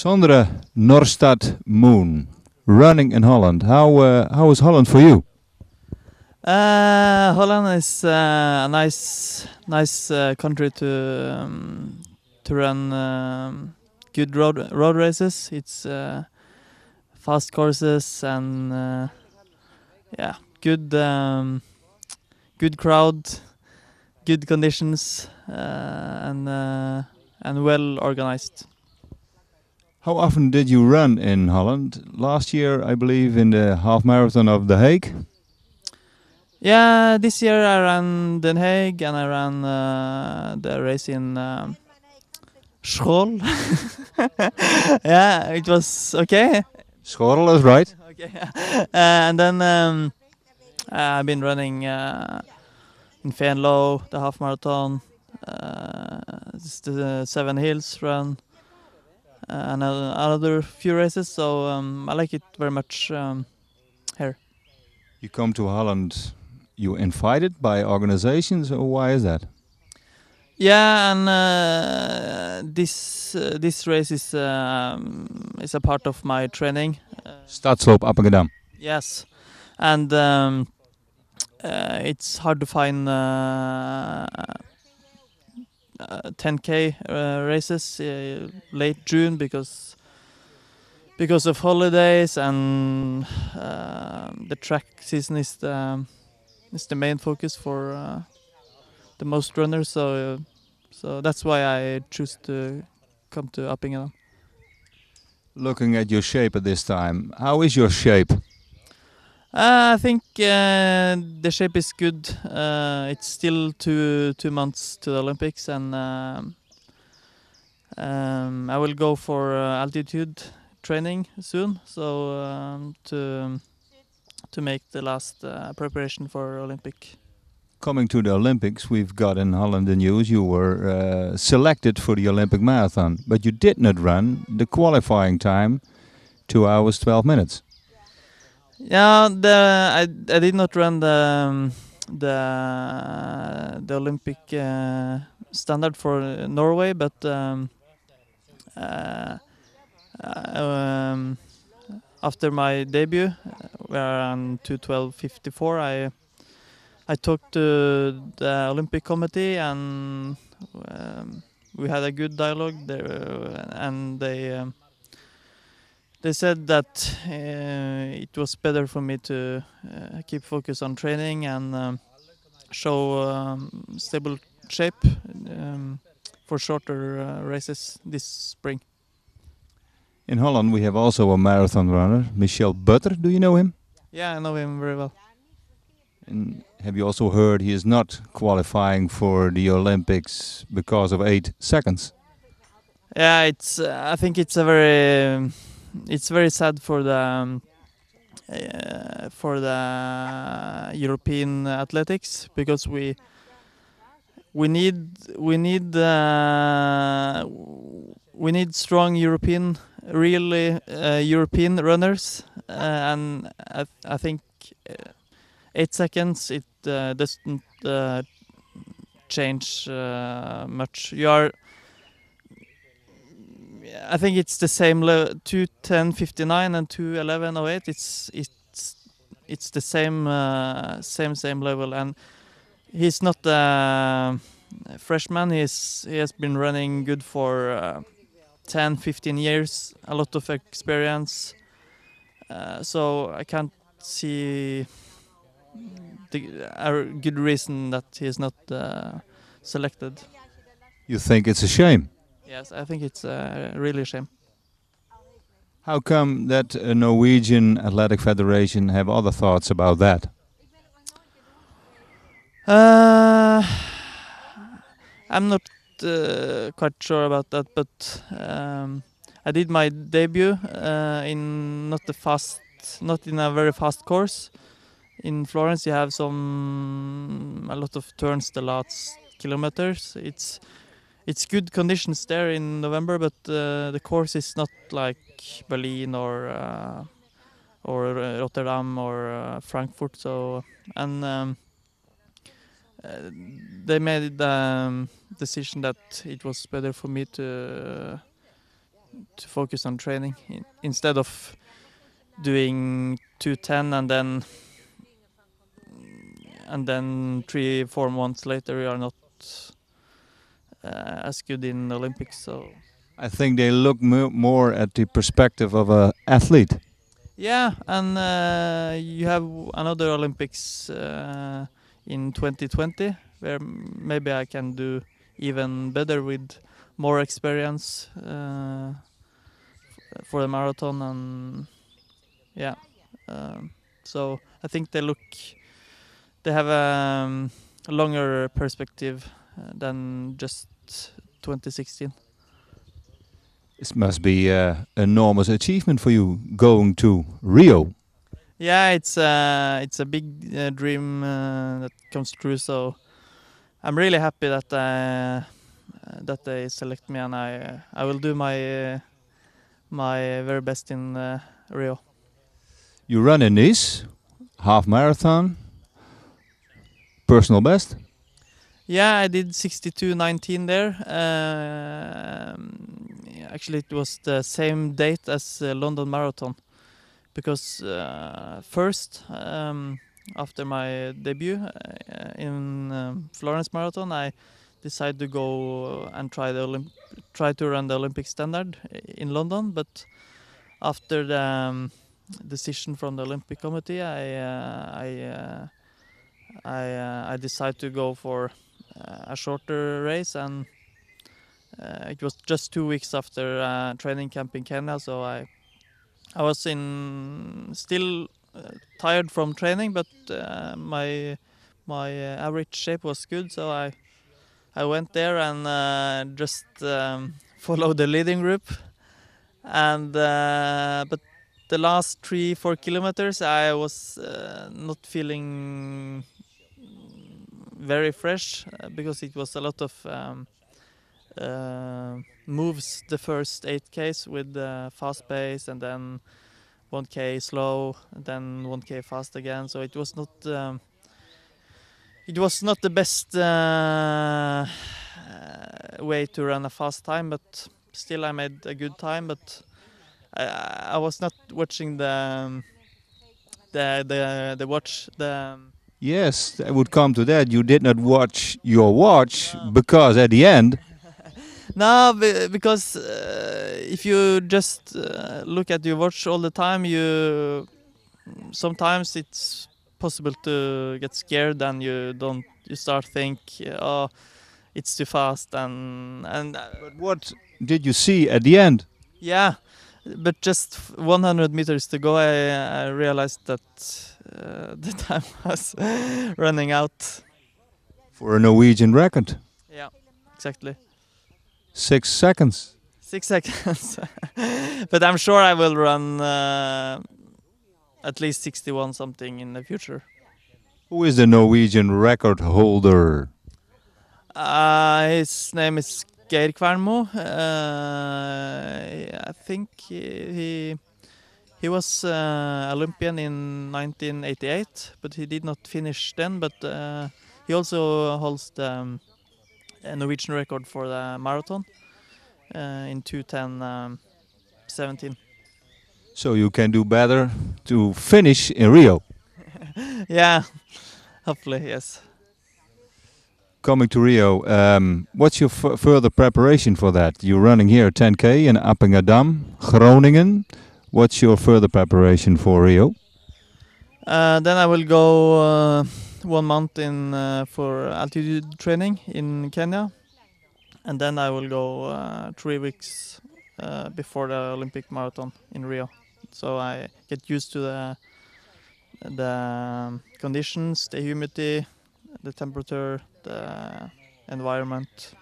Sondre Norstad Moon, running in Holland. How is Holland for you? Holland is a nice country to run good road races. It's fast courses and yeah, good crowd, good conditions, and well organized. How often did you run in Holland? Last year, I believe, in the half marathon of The Hague. Yeah, this year I ran Den Haag and I ran the race in School. Yeah, it was okay. Schorl is right. Okay, and then I've been running in Venlo, the half marathon, the Seven Hills run, and another few races. So I like it very much here. You come to Holland, you invited by organizations, or why is that? Yeah, and this race is a part of my training. Stadsloop Appingedam. Yes, and it's hard to find 10K races late June because of holidays, and the track season is the main focus for the most runners. So that's why I choose to come to Uppingedam. Looking at your shape at this time, how is your shape? I think the shape is good. It's still 2 months to the Olympics, and I will go for altitude training soon. So to make the last preparation for Olympic. Coming to the Olympics, we've got in Holland the news you were selected for the Olympic marathon, but you did not run the qualifying time, 2 hours 12 minutes. Yeah, I did not run the Olympic standard for Norway, but after my debut, where on 2:12:54, I talked to the Olympic committee, and we had a good dialogue there, and they said that it was better for me to keep focus on training and show stable shape for shorter races this spring. In Holland, we have also a marathon runner, Michel Butter. Do you know him? Yeah, I know him very well. And have you also heard he is not qualifying for the Olympics because of 8 seconds? Yeah, I think it's very sad for the European athletics, because we need strong European runners, and I think 8 seconds it doesn't change much. I think it's the same 2:10:59 and 2:11:08. It's the same level, and he's not a freshman. He has been running good for 10-15 years, a lot of experience. So I can't see a good reason that he's not selected. You think it's a shame? Yes, I think it's really a shame. How come that Norwegian Athletic Federation have other thoughts about that? I'm not quite sure about that, but I did my debut in not in a very fast course. In Florence, you have a lot of turns the last kilometers. It's good conditions there in November, but the course is not like Berlin or Rotterdam or Frankfurt. So and they made the decision that it was better for me focus on training instead of doing 210 and then 3-4 months later you are not as good in the Olympics. So I think they look more at the perspective of an athlete. yeah, and you have another Olympics in 2020 where maybe I can do even better with more experience for the marathon, and yeah, so I think they have a longer perspective than just 2016. It must be an enormous achievement for you going to Rio. Yeah, it's a big dream that comes true. So I'm really happy that they select me, and I will do my very best in Rio. You run in Nice, half marathon, personal best. Yeah, I did 62:19 there. Actually, it was the same date as London Marathon, because first, after my debut in Florence Marathon, I decided to go and try to run the Olympic standard in London. But after the decision from the Olympic Committee, I decided to go for a shorter race, and it was just 2 weeks after training camp in Kenya. So I was still tired from training, but my average shape was good. So I went there and just followed the leading group, and but the last 3-4 kilometers I was not feeling very fresh because it was a lot of moves the first 8Ks with fast pace, and then 1K slow, and then 1K fast again. So it was not the best way to run a fast time, but still I made a good time. But I was not watching the watch. Yes, I would come to that. You did not watch your watch because at the end, No, because if you just look at your watch all the time, sometimes it's possible to get scared, and you start think, oh, it's too fast, and but what did you see at the end? yeah, but just 100 meters to go, I realized that the time was running out. For a Norwegian record, Yeah, exactly. 6 seconds. 6 seconds. But I'm sure I will run at least 61 something in the future. Who is the Norwegian record holder? His name is Geir Kvernmo. I think he was Olympian in 1988, but he did not finish then. But he also holds the Norwegian record for the marathon in 2:10:17. So you can do better to finish in Rio. Yeah, hopefully, yes. Coming to Rio, what's your further preparation for that? You're running here 10K in Appingedam, Groningen. What's your further preparation for Rio? Then I will go 1 month for altitude training in Kenya, and then I will go 3 weeks before the Olympic marathon in Rio. So I get used to the conditions, the humidity, the temperature, the environment.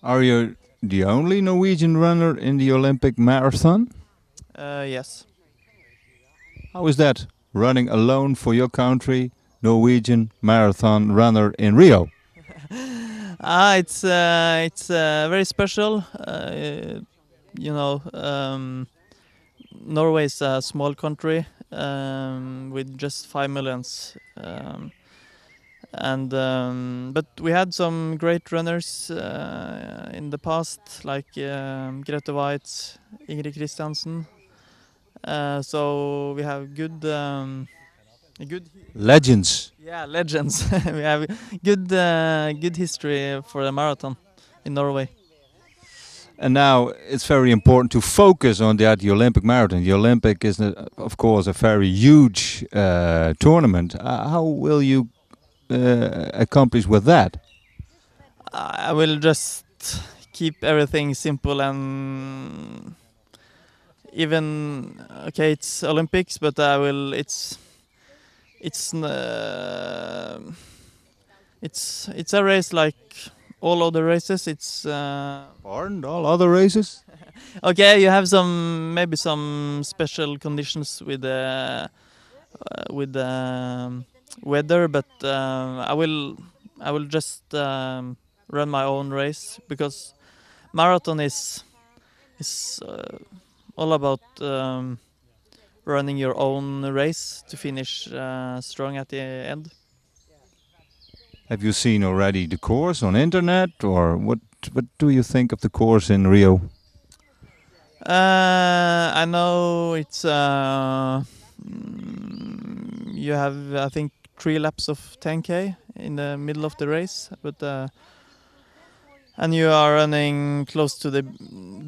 Are you the only Norwegian runner in the Olympic marathon? Yes. How is that, running alone for your country, Norwegian marathon runner in Rio? It's very special. Norway is a small country with just 5 million, and but we had some great runners in the past, like Grete Waitz, Ingrid Kristiansen. So we have good Legends. yeah, legends. We have good history for the marathon in Norway. And now it's very important to focus on the Olympic marathon. The Olympic is, of course, a very huge tournament. How will you accomplish with that? I will just keep everything simple, and even okay, it's Olympics, but I will. It's it's a race like all other races. It's Pardon, all other races? okay. You have maybe some special conditions with the weather, but I will just run my own race, because marathon is all about running your own race to finish strong at the end. Have you seen already the course on internet, or what do you think of the course in Rio? I know it's you have, I think, 3 laps of 10k in the middle of the race, but and you are running close to the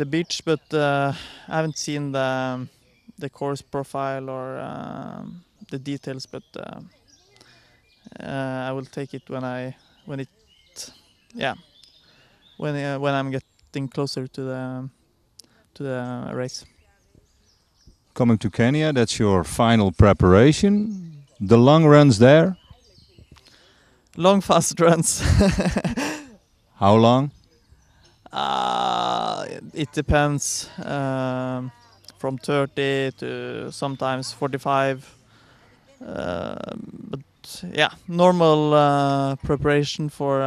beach, but I haven't seen the course profile or the details, but I will take it when I'm getting closer to the race. Coming to Kenya, that's your final preparation. The long runs there. Long, fast runs. How long? It depends. From 30 to sometimes 45. But yeah, normal preparation for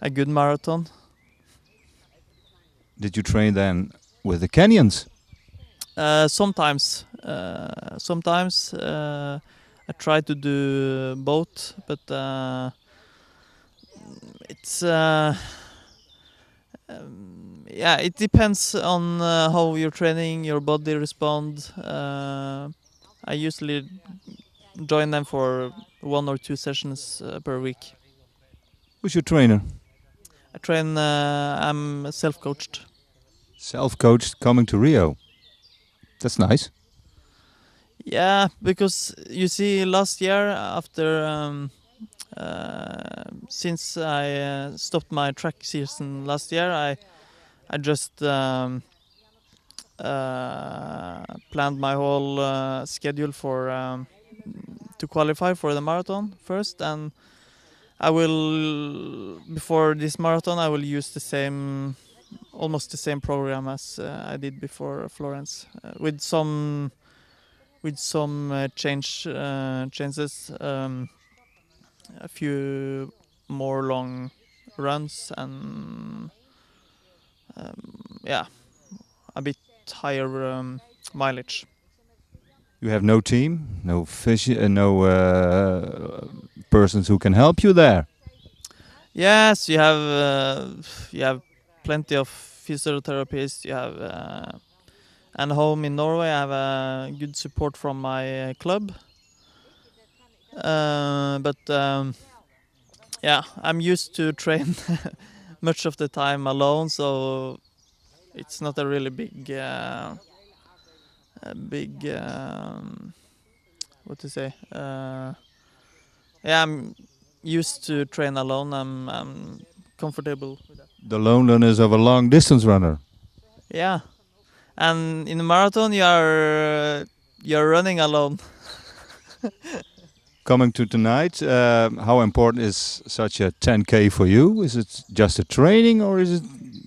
a good marathon. Did you train then with the Kenyans? Sometimes I try to do both, but it's yeah, it depends on how you're training, your body respond. I usually join them for 1 or 2 sessions per week. Who's your trainer? I train. I'm self-coached. Self-coached, coming to Rio. That's nice. Yeah, because you see, last year after since I stopped my track season last year, I just planned my whole schedule for to qualify for the marathon first, and I will, before this marathon, I will use almost the same program as I did before Florence, with some changes, a few more long runs, and yeah, a bit higher mileage. You have no team, no persons who can help you there. Yes, you have plenty of physiotherapists. You have and home in Norway, I have good support from my club. But yeah, I'm used to train much of the time alone, so it's not a really big what to say. Yeah, I'm used to train alone. I'm comfortable with that. The loneliness of a long distance runner. Yeah, and in a marathon, you're running alone. Coming to tonight, how important is such a 10k for you? Is it just a training, or is it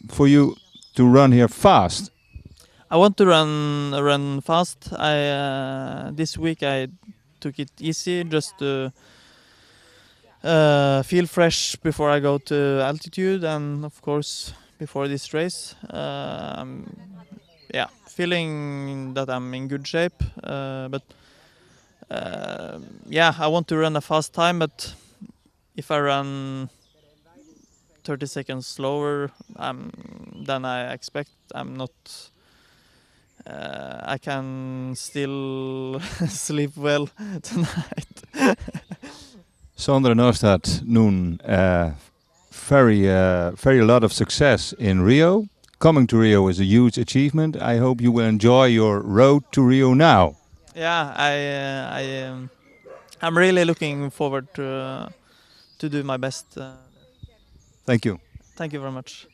for you to run here fast? I want to run fast. This week I took it easy, just to feel fresh before I go to altitude, and of course before this race. Yeah, feeling that I'm in good shape, but Yeah, I want to run a fast time, but if I run 30 seconds slower than I expect, I'm not. I can still sleep well tonight. Sondre Nostad noon very lot of success in Rio. Coming to Rio is a huge achievement. I hope you will enjoy your road to Rio now. Yeah, I'm really looking forward to do my best. Thank you. Thank you very much.